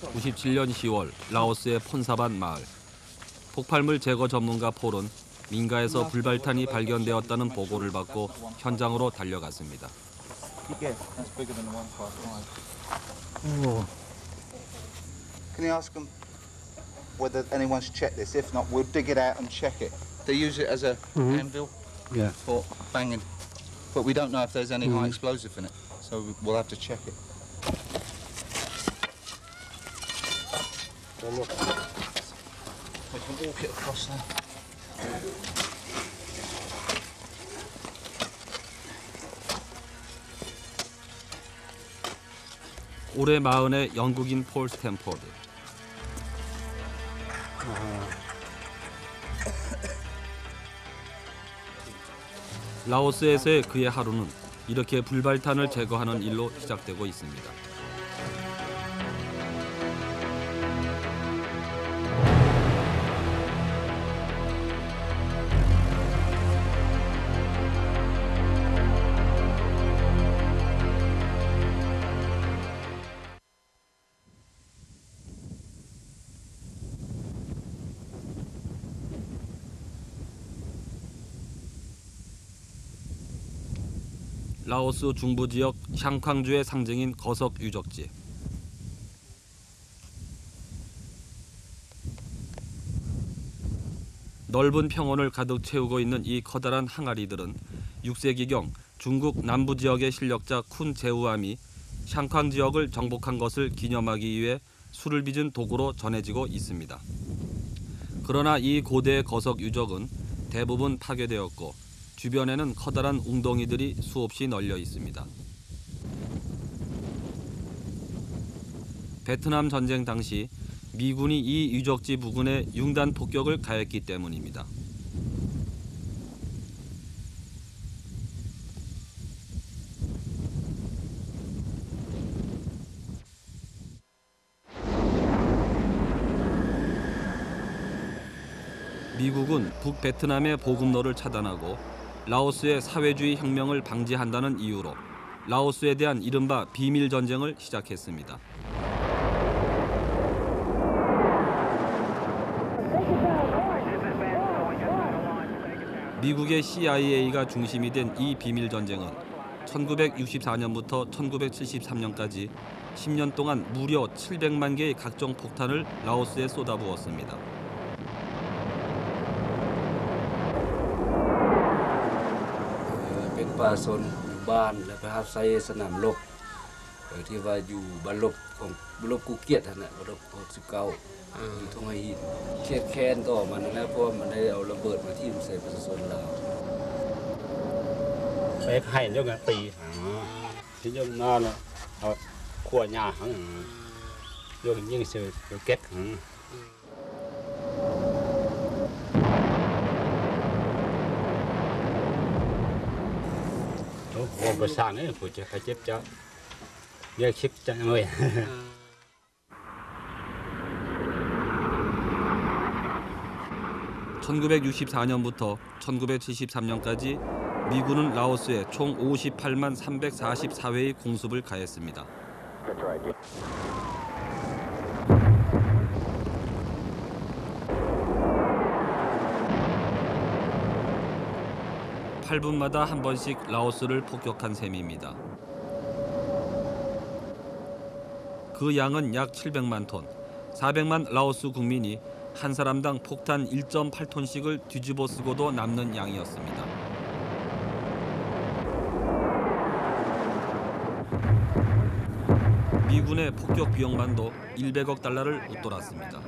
(97년 10월) 라오스의 폰사반 마을. 폭발물 제거 전문가 폴은 민가에서 불발탄이 발견되었다는 보고를 받고 현장으로 달려갔습니다. Can you ask them whether anyone's checked this? If not, we'll dig it out and check it. They use it as a anvil for banging, but we don't know if there's any high explosive in it, so we'll have to check it. We can walk it across there. 올해 40의 영국인 폴 스탠포드. 라오스에서의 그의 하루는 이렇게 불발탄을 제거하는 일로 시작되고 있습니다. 라오스 중부 지역 샹쾅주의 상징인 거석 유적지. 넓은 평원을 가득 채우고 있는 이 커다란 항아리들은 6세기경 중국 남부 지역의 실력자 쿤 제우암이 샹쾅 지역을 정복한 것을 기념하기 위해 술을 빚은 도구로 전해지고 있습니다. 그러나 이 고대 거석 유적은 대부분 파괴되었고 주변에는 커다란 웅덩이들이 수없이 널려 있습니다. 베트남 전쟁 당시 미군이 이 유적지 부근에 융단 폭격을 가했기 때문입니다. 미국은 북베트남의 보급로를 차단하고 라오스의 사회주의 혁명을 방지한다는 이유로 라오스에 대한 이른바 비밀 전쟁을 시작했습니다. 미국의 CIA가 중심이 된 이 비밀 전쟁은 1964년부터 1973년까지 10년 동안 무려 700만 개의 각종 폭탄을 라오스에 쏟아부었습니다.ป่าโซนบ้านและไปหาไซสนามรบที่ว่าอยู่บ้านรบของรบกูเกียรติน่ะรบ69อยู่ทงไห้เครียดแค้นต่อมันนะเพราะมันได้เอาระเบิดมาทิ่มใส่ประชาชนลาวไปให้ยกกันตีที่ยกนอนเอาขั้วหญ้าหังยกยิงเสือเก็ตหังโอ้ภาษาเนี่ยผู้จะเจ็บจะเรียกชิปจะเลย 1964년부터 1973년까지 미군은 라오스에 총 58만 344회의 공습을 가했습니다. (8분마다) 한 번씩 라오스를 폭격한 셈입니다. 그 양은 약 700만 톤, 400만 라오스 국민이 한 사람당 폭탄 1.8톤씩을 뒤집어 쓰고도 남는 양이었습니다. 미군의 폭격 비용만도 100억 달러를 웃돌았습니다.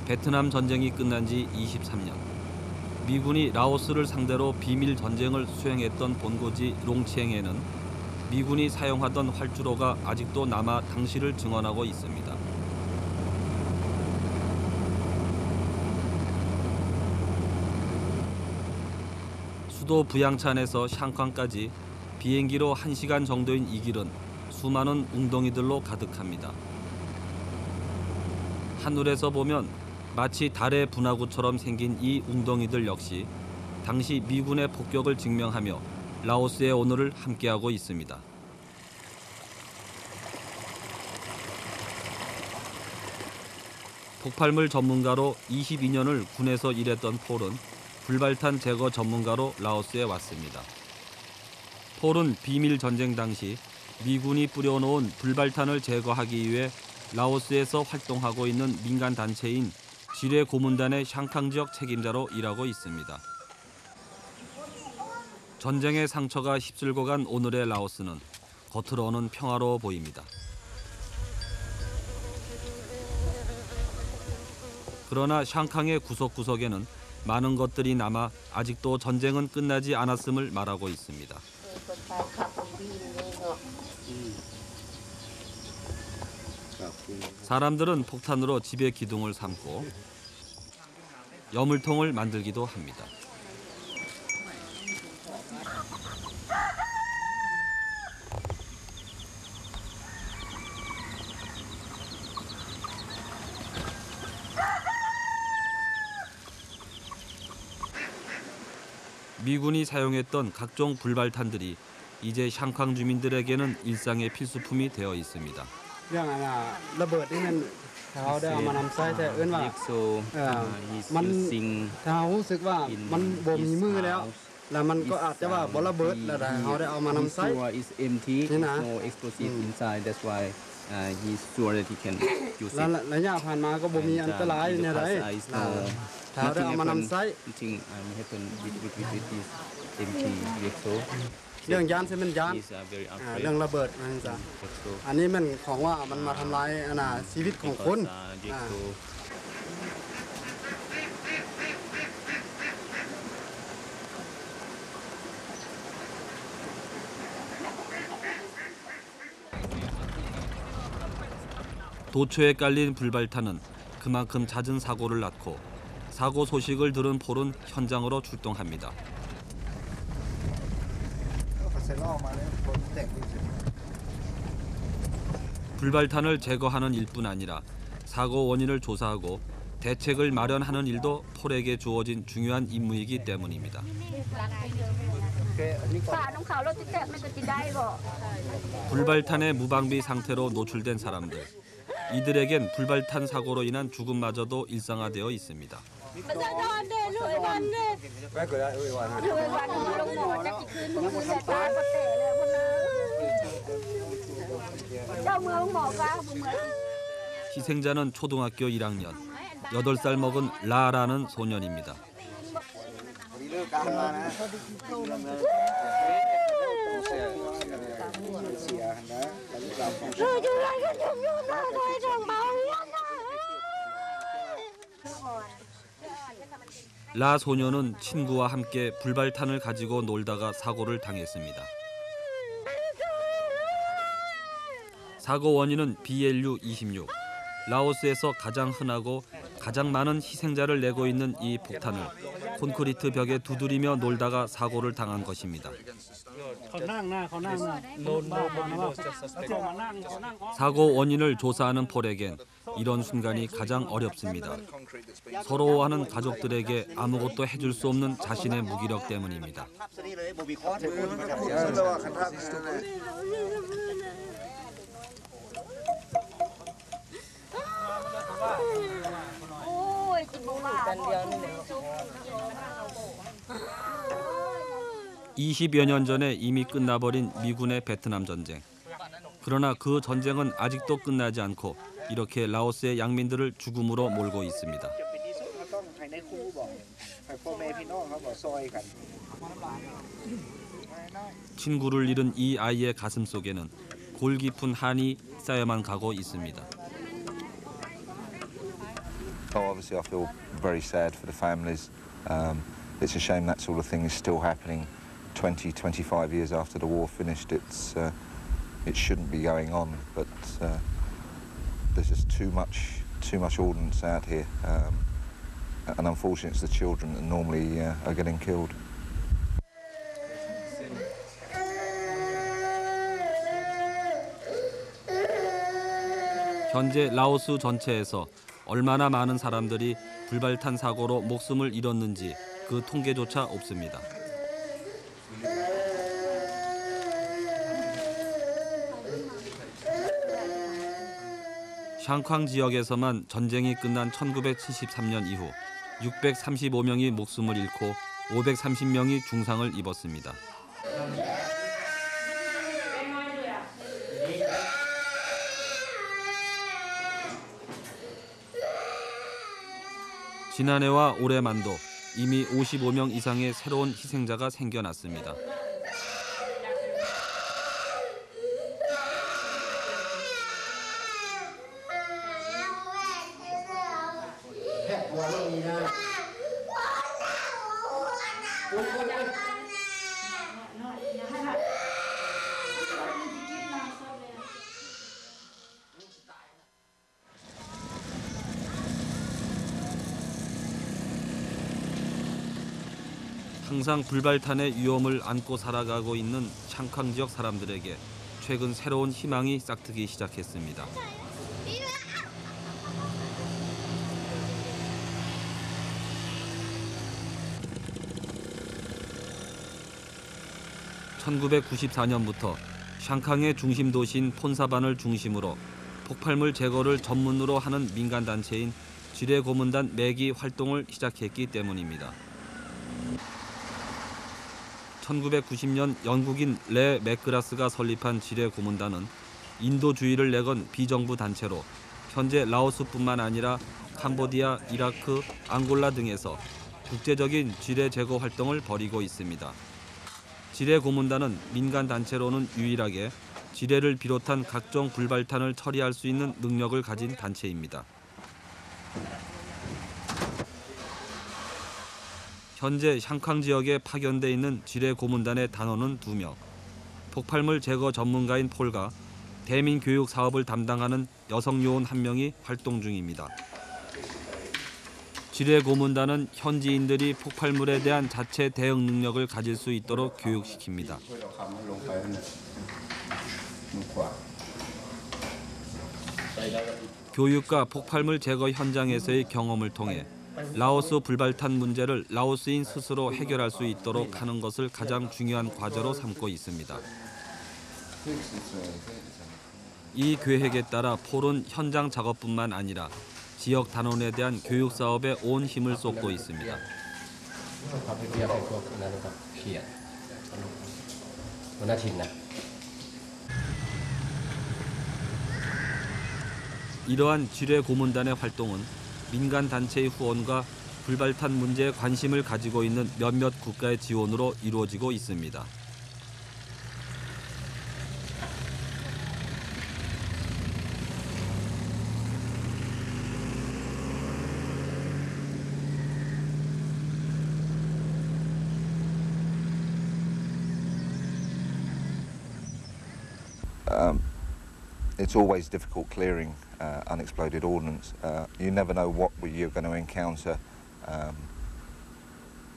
베트남 전쟁이 끝난 지 23년. 미군이 라오스를 상대로 비밀 전쟁을 수행했던 본고지 롱치행에는 미군이 사용하던 활주로가 아직도 남아 당시를 증언하고 있습니다. 수도 부양찬에서 샹쾅까지 비행기로 1시간 정도인 이 길은 수많은 웅덩이들로 가득합니다. 하늘에서 보면 마치 달의 분화구처럼 생긴 이 웅덩이들 역시 당시 미군의 폭격을 증명하며 라오스의 오늘을 함께하고 있습니다. 폭발물 전문가로 22년을 군에서 일했던 폴은 불발탄 제거 전문가로 라오스에 왔습니다. 폴은 비밀 전쟁 당시 미군이 뿌려놓은 불발탄을 제거하기 위해 라오스에서 활동하고 있는 민간 단체인 지뢰 고문단의 샹캉 지역 책임자로 일하고 있습니다. 전쟁의 상처가 휩쓸고 간 오늘의 라오스는 겉으로는 평화로워 보입니다. 그러나 샹캉의 구석구석에는 많은 것들이 남아 아직도 전쟁은 끝나지 않았음을 말하고 있습니다. 사람들은 폭탄으로 집의 기둥을 삼고 여물통을 만들기도 합니다. 미군이 사용했던 각종 불발탄들이 이제 샹캉 주민들에게는 일상의 필수품이 되어 있습니다. เรื่องอันน่ะระเบิดนี่มันเขาได้เอามานำใช้แต่เอิ้นว่ามันถ้าเรารู้สึกว่ามันบ่มีมือแล้วแล้วมันก็อาจจะว่าบ่ระเบิดแล้วได้เขาได้เอามานำใช้ is empty, no explosive inside. That's why he's sure that he can use แล้ว it. ระยะผ่านมาก็บ่มีอันตรายเนี่ยได้ถ้าได้เอามานำใช้ Nothing happen with this empty vehicle. เรื่องยานเซมันยาน He's very เรื่อง afraid. ระเบิดมันซะ So อันนี้มันของว่ามันมาทำลายอันน่ะชีวิตของคน vehicle. '도초에 깔린 불발탄은 그만큼 잦은 사고를 낳고 사고 소식을 들은 폴은 현장으로 출동합니다. 불발탄을 제거하는 일뿐 아니라 사고 원인을 조사하고 대책을 마련하는 일도 폴에게 주어진 중요한 임무이기 때문입니다. 불발탄의 무방비 상태로 노출된 사람들, 이들에겐 불발탄 사고로 인한 죽음마저도 일상화되어 있습니다. 희생자는 초등학교 1학년, 8살 먹은 라라는 소년입니다. 라 소녀는 친구와 함께 불발탄을 가지고 놀다가 사고를 당했습니다. 사고 원인은 BLU-26. 라오스에서 가장 흔하고 가장 많은 희생자를 내고 있는 이 폭탄을 콘크리트 벽에 두드리며 놀다가 사고를 당한 것입니다. 사고 원인을 조사하는 폴에겐 이런 순간이 가장 어렵습니다. 서러워하는 가족들에게 아무것도 해줄 수 없는 자신의 무기력 때문입니다. (20여 년) 전에 이미 끝나버린 미군의 베트남 전쟁. 그러나 그 전쟁은 아직도 끝나지 않고 이렇게 라오스의 양민들을 죽음으로 몰고 있습니다. 친구를 잃은 이 아이의 가슴 속에는 골 깊은 한이 쌓여만 가고 있습니다. Obviously, I feel very sad for the families. It's a shame that sort of thing is still happening 20, 25 years after the war finished. It shouldn't be going on, but there's just too much ordnance out here. And unfortunately, it's the children that normally are getting killed. 현재 라오스 전체에서 얼마나 많은 사람들이 불발탄 사고로 목숨을 잃었는지 그 통계조차 없습니다. 샹쾅 지역에서만 전쟁이 끝난 1973년 이후 635명이 목숨을 잃고 530명이 중상을 입었습니다. 지난해와 올해만도 이미 55명 이상의 새로운 희생자가 생겨났습니다. 항상 불발탄의 위험을 안고 살아가고 있는 샹쾅 지역 사람들에게 최근 새로운 희망이 싹트기 시작했습니다. (1994년부터) 샹캉의 중심 도시인 폰사반을 중심으로 폭발물 제거를 전문으로 하는 민간 단체인 지뢰 고문단 매기 활동을 시작했기 때문입니다. 1990년 영국인 레 맥그라스가 설립한 지뢰 고문단은 인도주의를 내건 비정부 단체로 현재 라오스뿐만 아니라 캄보디아, 이라크, 앙골라 등에서 국제적인 지뢰 제거 활동을 벌이고 있습니다. 지뢰 고문단은 민간 단체로는 유일하게 지뢰를 비롯한 각종 불발탄을 처리할 수 있는 능력을 가진 단체입니다. 현재 샹캉 지역에 파견돼 있는 지뢰 고문단의 단원은 2명, 폭발물 제거 전문가인 폴과 대민 교육 사업을 담당하는 여성 요원 1명이 활동 중입니다. 지뢰 고문단은 현지인들이 폭발물에 대한 자체 대응 능력을 가질 수 있도록 교육시킵니다. 교육과 폭발물 제거 현장에서의 경험을 통해 라오스 불발탄 문제를 라오스인 스스로 해결할 수 있도록 하는 것을 가장 중요한 과제로 삼고 있습니다. 이 계획에 따라 폴은 현장 작업뿐만 아니라 지역 단원에 대한 교육 사업에 온 힘을 쏟고 있습니다. 이러한 지뢰 고문단의 활동은 민간 단체의 후원과 불발탄 문제에 관심을 가지고 있는 몇몇 국가의 지원으로 이루어지고 있습니다. It's always difficult clearing unexploded ordnance. You never know what you're going to encounter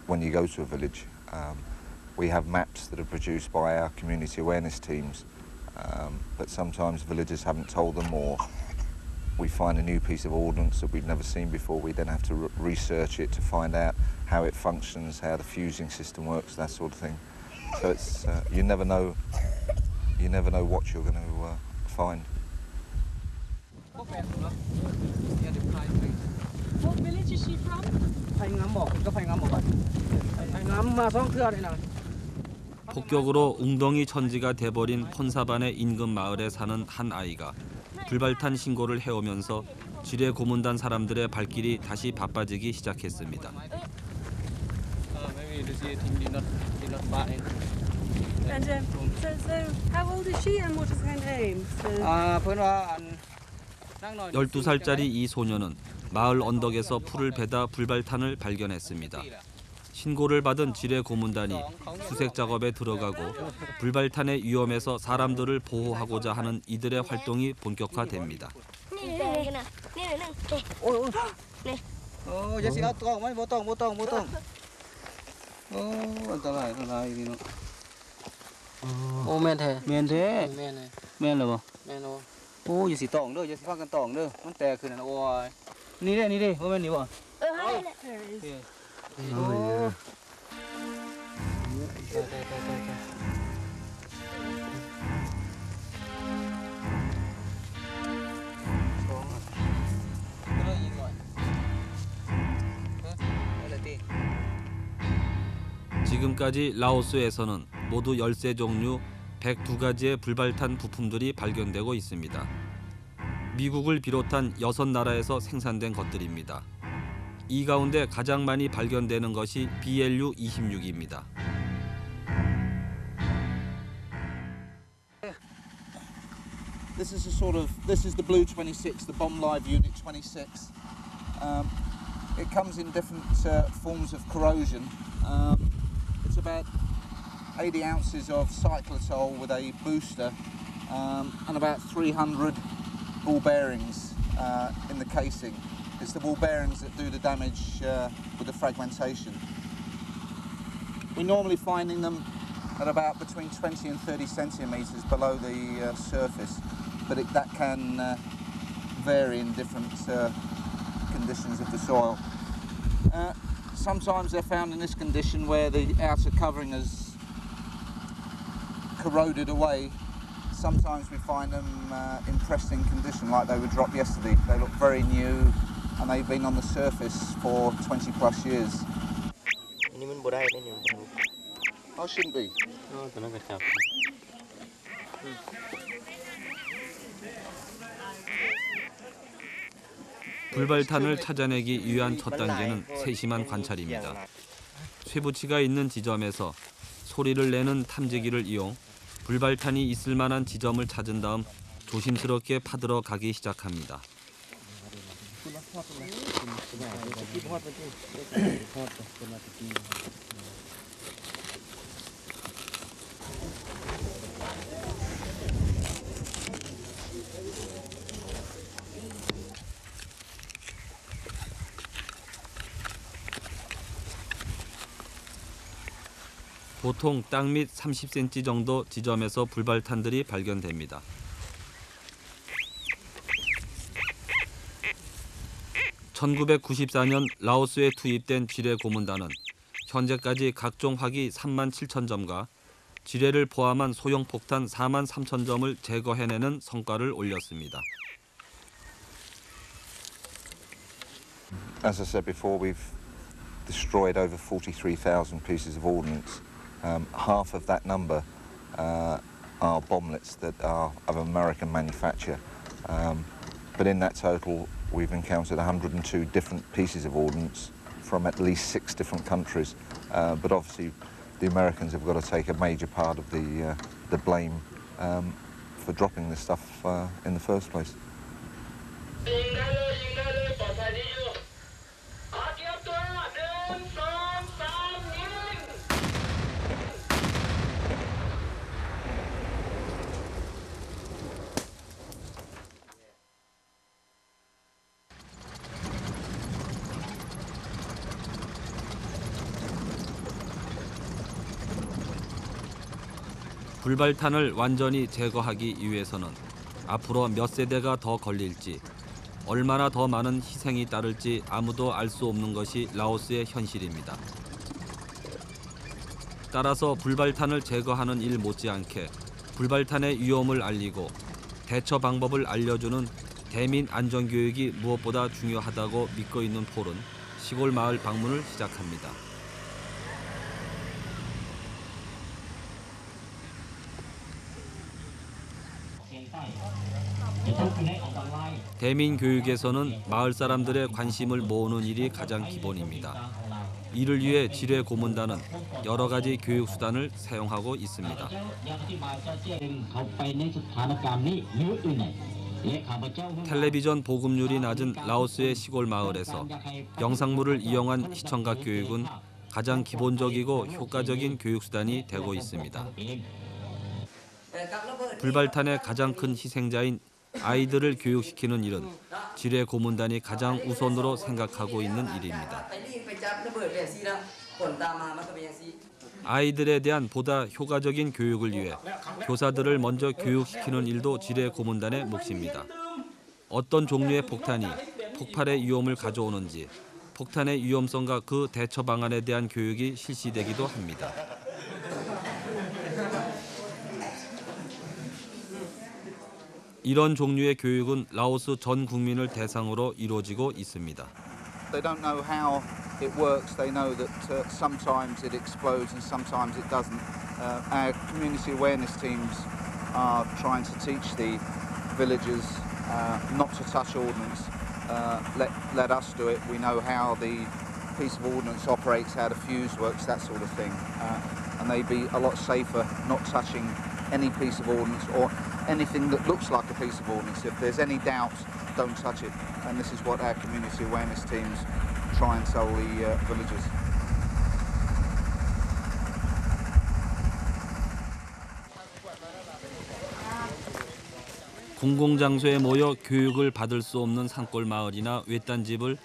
when you go to a village. We have maps that are produced by our community awareness teams, but sometimes villagers haven't told them, or we find a new piece of ordnance that we've never seen before. We then have to research it to find out how it functions, how the fusing system works, that sort of thing. So it's you never know what you're going to find. What village is she from? 폭격으로 웅덩이 천지가 돼버린 폰사반의 인근 마을에 사는 한 아이가 불발탄 신고를 해오면서 지뢰 고문단 사람들의 발길이 다시 바빠지기 시작했습니다. And so how old is she and what is her name? 12살짜리 이 소녀는 마을 언덕에서 풀을 베다 불발탄을 발견했습니다. 신고를 받은 지뢰 고문단이 수색 작업에 들어가고 불발탄의 위험에서 사람들을 보호하고자 하는 이들의 활동이 본격화됩니다. โอ้ยสิตองเด้ออย่าสิพากันตองเด้อมันแตกขึ้นน่ะโอ้ยนี่เด้นี่เด้บ่แม่นนี่บ่ โอ้지금까지 라오스에서는 모두 13종류 102가지의 불발탄 부품들이 발견되고 있습니다. 미국을 비롯한 6나라에서 생산된 것들입니다. 이 가운데 가장 많이 발견되는 것이 BLU-26입니다. This is the Blue 26, the Bomb Live Unit 26. It comes in different forms of corrosion. It's about 80 ounces of cyclotol with a booster and about 300 ball bearings in the casing. It's the ball bearings that do the damage with the fragmentation. We're normally finding them at about between 20 and 30 centimetres below the surface, but that can vary in different conditions of the soil. Sometimes they're found in this condition where the outer covering has corroded away. Sometimes we find them in pristine condition like they were dropped yesterday. They look very new and they've been on the surface for 20 plus years. I shouldn't be. 불발탄을 찾아내기 위한 첫 단계는 세심한 관찰입니다. 쇠붙이가 있는 지점에서 소리를 내는 탐지기를 이용 불발탄이 있을 만한 지점을 찾은 다음 조심스럽게 파들어 가기 시작합니다. 보통 땅 밑 30cm 정도 지점에서 불발탄들이 발견됩니다. (1994년) 라오스에 투입된 지뢰 고문단은 현재까지 각종 화기 37,000점과 지뢰를 포함한 소형 폭탄 43,000점을 제거해내는 성과를 올렸습니다. As I said before, we've destroyed over 43,000 pieces of ordnance. Half of that number are bomblets that are of American manufacture. But in that total, we've encountered 102 different pieces of ordnance from at least 6 different countries. But obviously, the Americans have got to take a major part of the blame for dropping this stuff in the first place. 불발탄을 완전히 제거하기 위해서는 앞으로 몇 세대가 더 걸릴지, 얼마나 더 많은 희생이 따를지 아무도 알 수 없는 것이 라오스의 현실입니다. 따라서 불발탄을 제거하는 일 못지않게 불발탄의 위험을 알리고 대처 방법을 알려주는 대민 안전교육이 무엇보다 중요하다고 믿고 있는 폴은 시골 마을 방문을 시작합니다. 대민 교육에서는 마을 사람들의 관심을 모으는 일이 가장 기본입니다. 이를 위해 지뢰 고문단은 여러 가지 교육 수단을 사용하고 있습니다. 텔레비전 보급률이 낮은 라오스의 시골 마을에서 영상물을 이용한 시청각 교육은 가장 기본적이고 효과적인 교육 수단이 되고 있습니다. 불발탄의 가장 큰 희생자인 아이들을 교육시키는 일은 지뢰 고문단이 가장 우선으로 생각하고 있는 일입니다. 아이들에 대한 보다 효과적인 교육을 위해 교사들을 먼저 교육시키는 일도 지뢰 고문단의 몫입니다. 어떤 종류의 폭탄이 폭발의 위험을 가져오는지, 폭탄의 위험성과 그 대처 방안에 대한 교육이 실시되기도 합니다. 이런 종류의 교육은 라오스 전 국민을 대상으로 이루어지고 있습니다. They don't know how it works. They know that sometimes it explodes and sometimes it doesn't. Our community awareness teams are trying to teach the villagers not to touch ordnance. Let us do it. We know how the piece of ordnance operates, how the fuse works, that sort of thing. And they'd be a lot safer not touching any piece of ordnance or anything that looks like a piece of ordnance. If there's any doubt, don't touch it. And this is what our community awareness teams try and tell the villagers. 공공장소에 모여 교육을 받을 수 없는 산골 마을이나 외딴 집을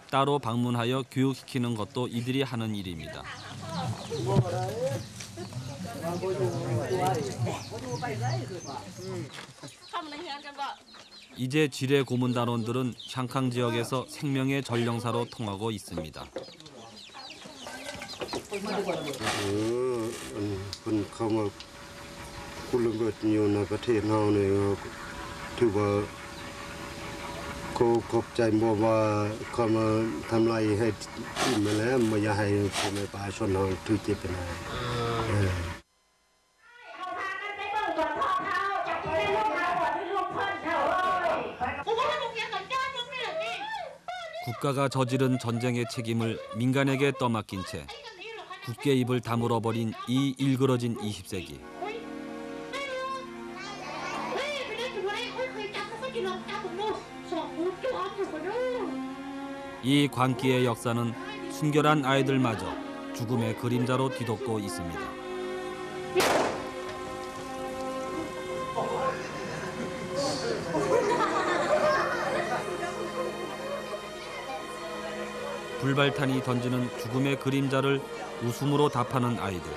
따로 방문하여 교육시키는 것도 이들이 하는 일입니다. 이제 지뢰 고문단원들은 샹캉 지역에서 생명의 전령사로 통하고 있습니다. เข้ามาคุณระเบิดอยู่ในประเทศเราเนี่ยถือว่าเขาขอบใจบอกว่าเขามาทำลายให้ที่มาแล้วไม่อยากให้พ่อแม่ประชาชนเราถือเจ็บเป็นอะไร 국가가 저지른 전쟁의 책임을 민간에게 떠맡긴 채 굳게 입을 다물어 버린 이 일그러진 20세기. 이 광기의 역사는 순결한 아이들마저 죽음의 그림자로 뒤덮고 있습니다. 불발탄이 던지는 죽음의 그림자를 웃음으로 답하는 아이들.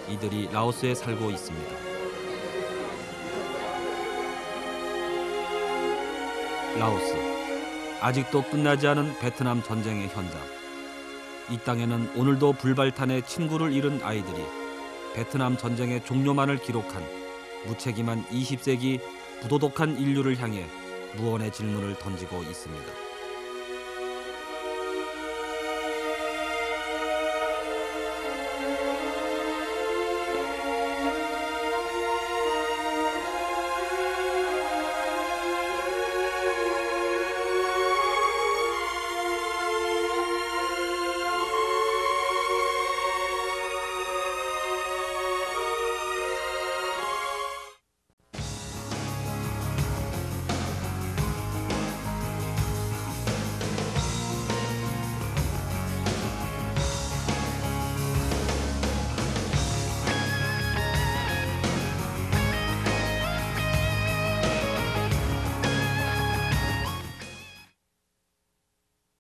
이들이 라오스에 살고 있습니다. 라오스. 아직도 끝나지 않은 베트남 전쟁의 현장. 이 땅에는 오늘도 불발탄에 친구를 잃은 아이들이 베트남 전쟁의 종료만을 기록한 무책임한 20세기 부도덕한 인류를 향해 무언의 질문을 던지고 있습니다.